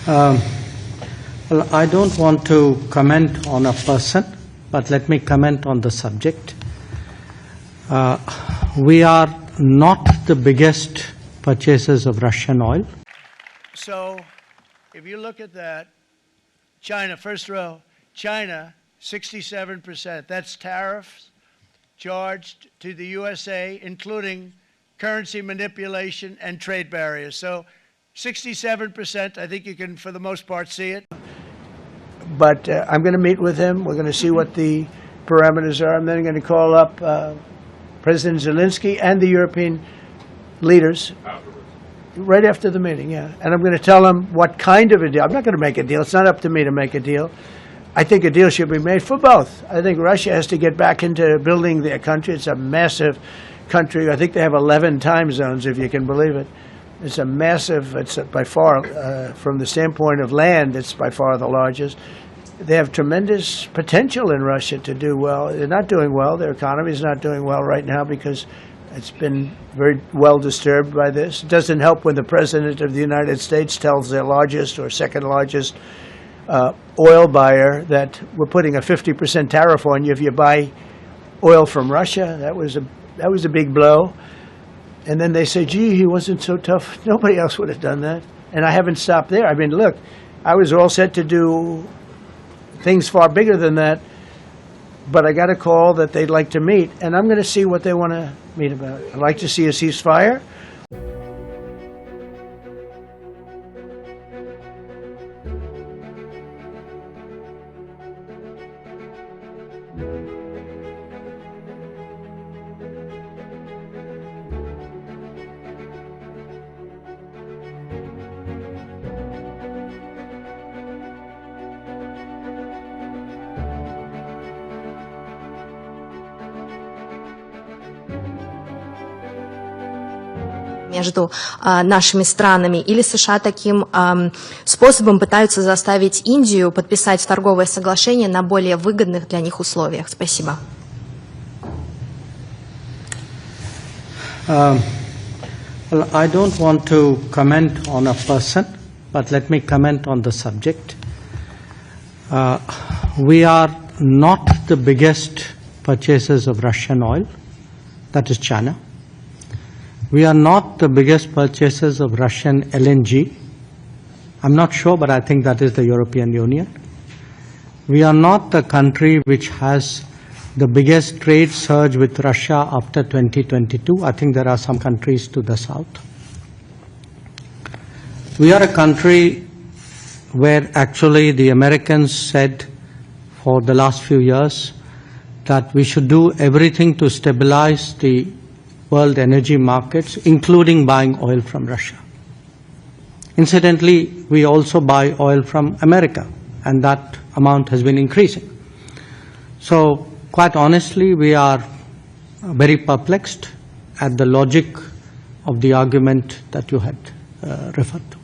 Well, I don't want to comment on a person, but let me comment on the subject. We are not the biggest purchasers of Russian oil. So, if you look at that, China, first row, China, 67%. That's tariffs charged to the USA, including currency manipulation and trade barriers. So 67%, I think you can, for the most part, see it. But I'm going to meet with him. We're going to see what the parameters are. I'm then going to call up President Zelensky and the European leaders right after the meeting, yeah. And I'm going to tell them what kind of a deal. I'm not going to make a deal. It's not up to me to make a deal. I think a deal should be made for both. I think Russia has to get back into building their country. It's a massive country. I think they have 11 time zones, if you can believe it. It's a massive, it's by far, from the standpoint of land, it's by far the largest. They have tremendous potential in Russia to do well. They're not doing well. Their economy is not doing well right now because it's been very well disturbed by this. It doesn't help when the President of the United States tells their largest or second largest oil buyer that we're putting a 50% tariff on you if you buy oil from Russia. That was a big blow. And then they say, gee, he wasn't so tough. Nobody else would have done that. And I haven't stopped there. I mean, look, I was all set to do things far bigger than that, but I got a call that they'd like to meet, and I'm going to see what they want to meet about. I'd like to see a ceasefire. Между нашими странами, или США таким способом пытаются заставить Индию подписать торговое соглашение на более выгодных для них условиях? Спасибо. Well, I don't want to comment on a person, but let me comment on the subject. We are not the biggest purchasers of Russian oil, that is China. We are not the biggest purchasers of Russian LNG. I'm not sure, but I think that is the European Union. We are not the country which has the biggest trade surge with Russia after 2022. I think there are some countries to the south. We are a country where actually the Americans said for the last few years that we should do everything to stabilize the world energy markets, including buying oil from Russia. Incidentally, we also buy oil from America, and that amount has been increasing. So, quite honestly, we are very perplexed at the logic of the argument that you had referred to.